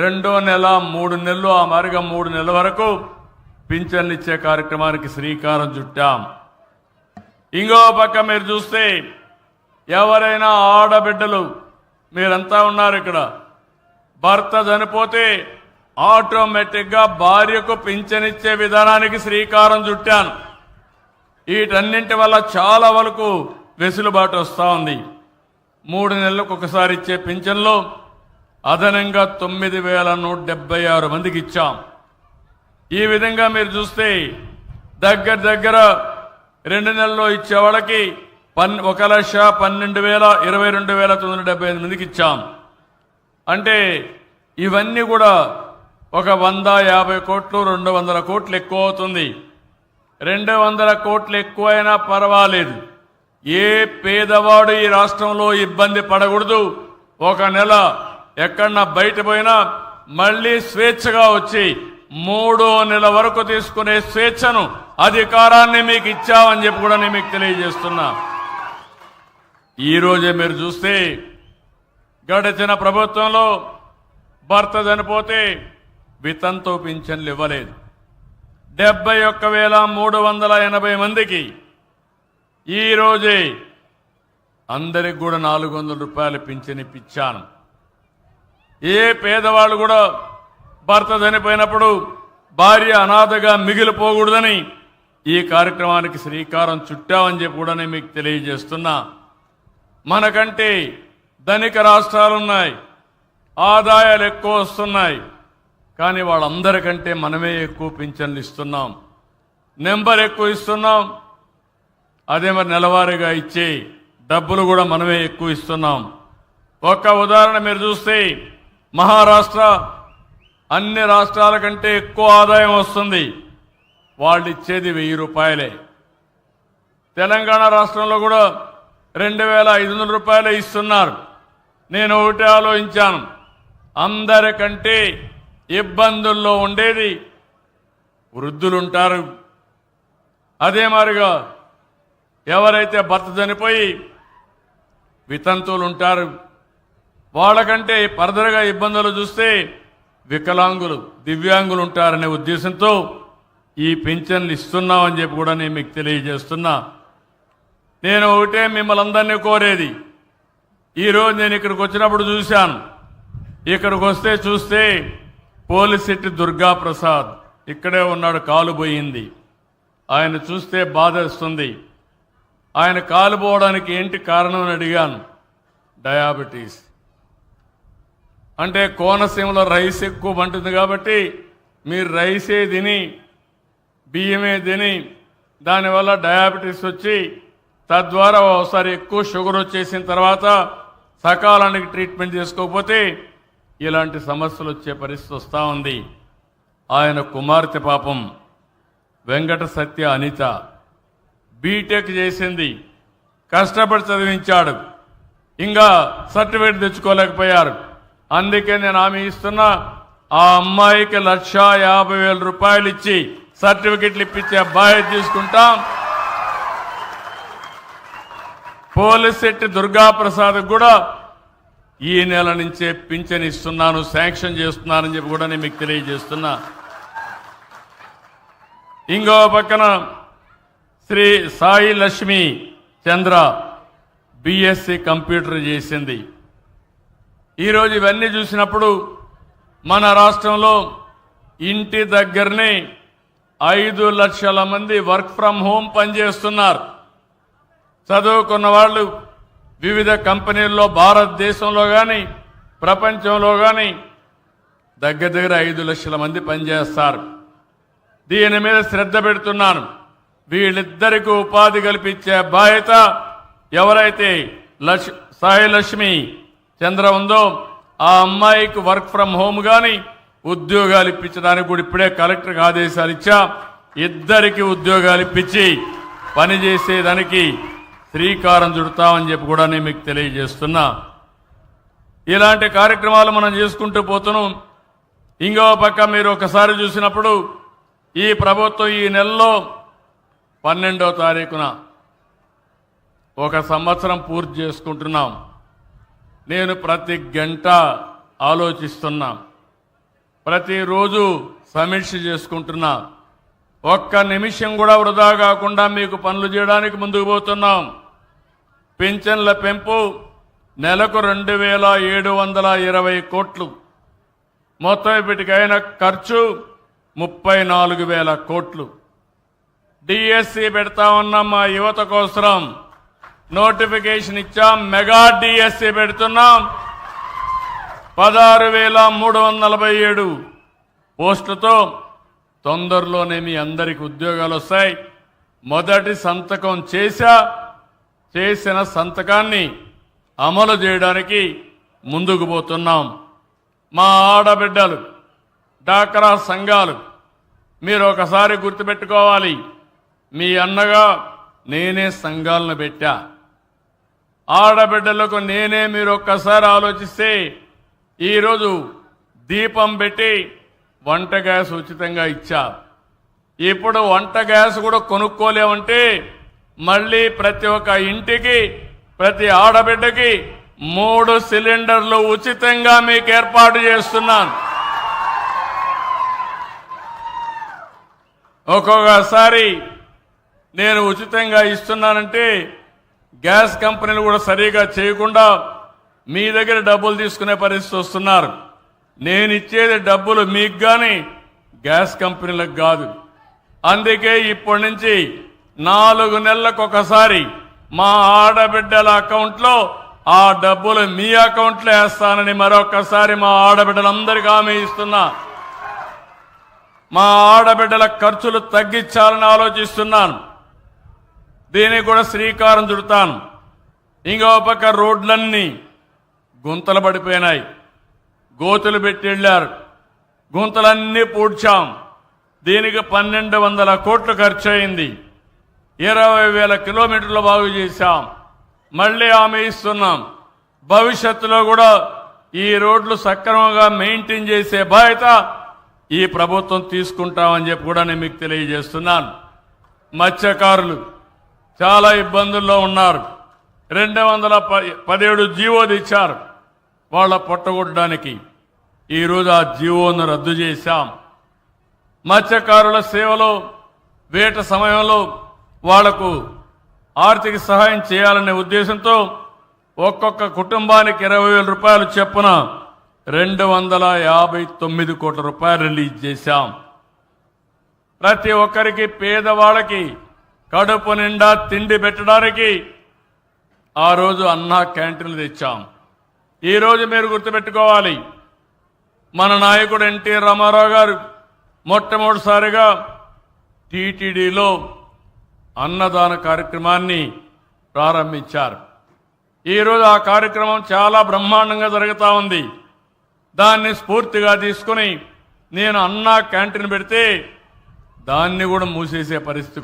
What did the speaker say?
రెండో నెల 3 నెలలు ఆ మారిగా 3 నెలల వరకు పింఛన్లు ఇచ్చే కార్యక్రమానికి శ్రీకారం చుట్టాం. ఇంకో పక్క మీరు చూస్తే ఎవరైనా ఆడబిడ్డలు మీరంతా ఉన్నారు ఇక్కడ, భర్త చనిపోతే ఆటోమేటిక్గా భార్యకు పింఛనిచ్చే విధానానికి శ్రీకారం చుట్టాను. వీటన్నింటి వల్ల చాలా వరకు వెసులుబాటు వస్తూ ఉంది. 3 నెలలకు ఒకసారి ఇచ్చే పింఛన్లో అదనంగా 9,176 మందికి ఇచ్చాం. ఈ విధంగా మీరు చూస్తే దగ్గర 2 నెలల్లో ఇచ్చే వాళ్ళకి 1,12,22,975 మందికి ఇచ్చాం. అంటే ఇవన్నీ కూడా ఒక 150 కోట్లు 200 కోట్లు ఎక్కువ అవుతుంది. 200 కోట్లు ఎక్కువైనా పర్వాలేదు, ఏ పేదవాడు ఈ రాష్ట్రంలో ఇబ్బంది పడకూడదు. ఒక నెల ఎక్కడన్నా బయట పోయినా మళ్ళీ స్వేచ్ఛగా వచ్చి 3వ నెల వరకు తీసుకునే స్వేచ్ఛను, అధికారాన్ని మీకు ఇచ్చామని చెప్పి కూడా నేను మీకు తెలియజేస్తున్నా. ఈరోజే మీరు చూస్తే గడిచిన ప్రభుత్వంలో భర్త చనిపోతే వితంతు పింఛన్లు ఇవ్వలేదు. 71,380 మందికి ఈరోజే అందరికి కూడా 400 రూపాయలు పింఛన్ ఇప్పించాను. ఏ పేదవాళ్ళు కూడా భర్త చనిపోయినప్పుడు భార్య అనాథగా మిగిలిపోకూడదని ఈ కార్యక్రమానికి శ్రీకారం చుట్టామని చెప్పి కూడా నేను మీకు తెలియజేస్తున్నా. మనకంటే ధనిక రాష్ట్రాలున్నాయి, ఆదాయాలు ఎక్కువ వస్తున్నాయి, కానీ వాళ్ళందరికంటే మనమే ఎక్కువ పింఛన్లు ఇస్తున్నాం, నెంబర్ ఎక్కువ ఇస్తున్నాం. అదే మరి నెలవారీగా ఇచ్చే డబ్బులు కూడా మనమే ఎక్కువ ఇస్తున్నాం. ఒక్క ఉదాహరణ మీరు చూస్తే మహారాష్ట్ర అన్ని రాష్ట్రాల కంటే ఎక్కువ ఆదాయం వస్తుంది, వాళ్ళు ఇచ్చేది 1000 రూపాయలే. తెలంగాణ రాష్ట్రంలో కూడా 2,500 రూపాయలే ఇస్తున్నారు. నేను ఒకటే ఆలోచించాను, అందరికంటే ఇబ్బందుల్లో ఉండేది వృద్ధులుంటారు. అదే మాదిరిగా ఎవరైతే భర్త చనిపోయి వితంతువులు ఉంటారు, వాళ్ళకంటే ఫర్దర్గా ఇబ్బందులు చూస్తే వికలాంగులు, దివ్యాంగులు ఉంటారనే ఉద్దేశంతో ఈ పింఛన్లు ఇస్తున్నామని చెప్పి కూడా నేను మీకు తెలియజేస్తున్నా. నేను ఒకటే మిమ్మల్ని అందరినీ కోరేది, ఈరోజు నేను ఇక్కడికి వచ్చినప్పుడు చూశాను, ఇక్కడికి వస్తే చూస్తే పోలిశెట్టి దుర్గా ప్రసాద్ ఇక్కడే ఉన్నాడు, కాలు పోయింది. ఆయన చూస్తే బాధేస్తుంది. ఆయన కాలు పోవడానికి ఏంటి కారణం అని అడిగాను. డయాబెటీస్. అంటే కోనసీమలో రైస్ ఎక్కువ పండుతుంది కాబట్టి మీరు రైసే తిని బియ్యమే తిని దానివల్ల డయాబెటీస్ వచ్చి తద్వారా ఒకసారి ఎక్కువ షుగర్ వచ్చేసిన తర్వాత సకాలానికి ట్రీట్మెంట్ చేసుకోకపోతే ఇలాంటి సమస్యలు వచ్చే పరిస్థితి వస్తూ ఉంది. ఆయన కుమార్తె పాపం వెంకట సత్య అనిత బీటెక్ చేసింది, కష్టపడి చదివించాడు, ఇంకా సర్టిఫికేట్ తెచ్చుకోలేకపోయారు. అందుకే నేను హామీ ఇస్తున్నా, ఆ అమ్మాయికి 1,50,000 రూపాయలు ఇచ్చి సర్టిఫికెట్లు ఇప్పించే బాధ్యత తీసుకుంటాం. పోలిశెట్టి దుర్గాప్రసాద్ కూడా ఈ నెల నుంచే పింఛన్ ఇస్తున్నాను, శాంక్షన్ చేస్తున్నానని చెప్పి కూడా నేను మీకు తెలియజేస్తున్నా. ఇంకో పక్కన శ్రీ సాయి లక్ష్మి చంద్ర బిఎస్సి కంప్యూటర్ చేసింది. ఈరోజు ఇవన్నీ చూసినప్పుడు మన రాష్ట్రంలో ఇంటి దగ్గరనే 5 లక్షల మంది వర్క్ ఫ్రమ్ హోమ్ పనిచేస్తున్నారు. చదువుకున్న వాళ్ళు వివిధ కంపెనీల్లో భారతదేశంలో కానీ ప్రపంచంలో కానీ దగ్గర 5 లక్షల మంది పనిచేస్తారు. దీని మీద శ్రద్ధ పెడుతున్నాను. వీళ్ళిద్దరికీ ఉపాధి కల్పించే బాధ్యత ఎవరైతే సాయి లక్ష్మి చంద్ర ఉందో ఆ అమ్మాయికి వర్క్ ఫ్రమ్ హోమ్ కానీ ఉద్యోగాలు ఇప్పించడానికి కూడా ఇప్పుడే కలెక్టర్కి ఆదేశాలు ఇచ్చా. ఇద్దరికి ఉద్యోగాలు ఇప్పించి పనిచేసేదానికి శ్రీకారం చుడతామని చెప్పి కూడా నేను మీకు తెలియజేస్తున్నా. ఇలాంటి కార్యక్రమాలు మనం చేసుకుంటూ పోతున్నాం. ఇంకో పక్క మీరు ఒకసారి చూసినప్పుడు ఈ ప్రభుత్వం ఈ నెలలో 12వ తారీఖున 1 సంవత్సరం పూర్తి చేసుకుంటున్నాం. నేను ప్రతి గంట ఆలోచిస్తున్నా, ప్రతిరోజు సమీక్ష చేసుకుంటున్నా. ఒక్క నిమిషం కూడా వృధా కాకుండా మీకు పనులు చేయడానికి ముందుకు పోతున్నాం. పింఛన్ల పెంపు నెలకు 2,720 కోట్లు. మొత్తం ఇప్పటికైన ఖర్చు 34,000 కోట్లు. డిఎస్సి పెడతా ఉన్నాం మా యువత కోసం. నోటిఫికేషన్ ఇచ్చాం. మెగా డిఎస్సి పెడుతున్నాం. 16,347 పోస్టులతో తొందరలోనే మీ అందరికి ఉద్యోగాలు వస్తాయి. మొదటి సంతకం చేసిన సంతకాన్ని అమలు చేయడానికి ముందుకు పోతున్నాం. మా ఆడబిడ్డలు, డాక్రా సంఘాలు, మీరు ఒకసారి గుర్తుపెట్టుకోవాలి. మీ అన్నగా నేనే సంఘాలను పెట్టా. ఆడబిడ్డలకు నేనే, మీరు ఒక్కసారి ఆలోచిస్తే ఈరోజు దీపం పెట్టి వంట గ్యాస్ ఉచితంగా ఇచ్చా. ఇప్పుడు వంట గ్యాస్ కూడా కొనుక్కోలేమంటే మళ్ళీ ప్రతి ఒక్క ఇంటికి, ప్రతి ఆడబిడ్డకి 3 సిలిండర్లు ఉచితంగా మీకు ఏర్పాటు చేస్తున్నాను. ఒక్కొక్కసారి నేను ఉచితంగా ఇస్తున్నానంటే గ్యాస్ కంపెనీలు కూడా సరిగా చేయకుండా మీ దగ్గర డబ్బులు తీసుకునే పరిస్థితి వస్తున్నారు. నేను ఇచ్చేది డబ్బులు మీకు కానీ గ్యాస్ కంపెనీలకు కాదు. అందుకే ఇప్పటి నుంచి 4 నెలలకు ఒకసారి మా ఆడబిడ్డల అకౌంట్లో ఆ డబ్బులు మీ అకౌంట్లో వేస్తానని మరొకసారి మా ఆడబిడ్డలందరికీ హామీ ఇస్తున్నా. మా ఆడబిడ్డల ఖర్చులు తగ్గించాలని ఆలోచిస్తున్నాను. దీనికి కూడా శ్రీకారం చుడతాను. ఇంకో పక్క రోడ్లన్నీ గుంతలు పడిపోయినాయి. గోతులు పెట్టి వెళ్ళారు. గుంతలన్నీ పూడ్చాం. దీనికి 1,200 కోట్లు ఖర్చు అయింది. 20,000 కిలోమీటర్లు బాగు చేశాం. మళ్ళీ హామీ ఇస్తున్నాం. భవిష్యత్తులో కూడా ఈ రోడ్లు సక్రమంగా మెయింటైన్ చేసే బాధ్యత ఈ ప్రభుత్వం తీసుకుంటామని చెప్పి కూడా నేను మీకు తెలియజేస్తున్నాను. మత్స్యకారులు చాలా ఇబ్బందుల్లో ఉన్నారు. 217 జీవో తెచ్చారు వాళ్ళ పొట్టగొట్టడానికి. ఈరోజు ఆ జీవోను రద్దు చేశాం. మత్స్యకారుల సేవలో వేట సమయంలో వాళ్లకు ఆర్థిక సహాయం చేయాలనే ఉద్దేశంతో ఒక్కొక్క కుటుంబానికి 20,000 రూపాయలు చొప్పున 259 కోట్ల రూపాయలు రిలీజ్ చేశాం. ప్రతి ఒక్కరికి, పేదవాళ్ళకి కడుపు నిండా తిండి పెట్టడానికి ఆ రోజు అన్నా క్యాంటీన్లు తెచ్చాం. ఈరోజు మీరు గుర్తుపెట్టుకోవాలి, మన నాయకుడు ఎన్టీ రామారావు గారు మొట్టమొదటిసారిగా టీటీడీలో అన్నదాన కార్యక్రమాన్ని ప్రారంభించారు. ఈరోజు ఆ కార్యక్రమం చాలా బ్రహ్మాండంగా జరుగుతూ ఉంది. దాన్ని స్ఫూర్తిగా తీసుకుని నేను అన్నా క్యాంటీన్ పెడితే దాన్ని కూడా మూసేసే పరిస్థితి